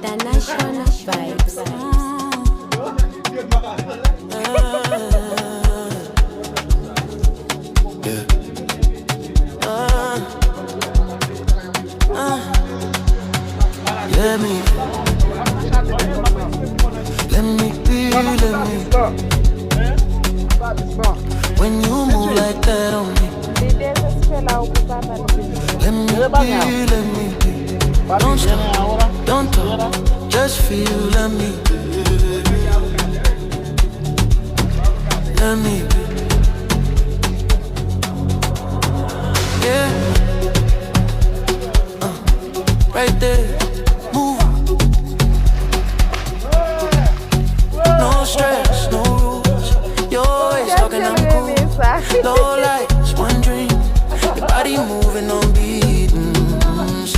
International vibes. Let me be, let me. When you move like that on me, let me be. Don't stop, don't talk, just feel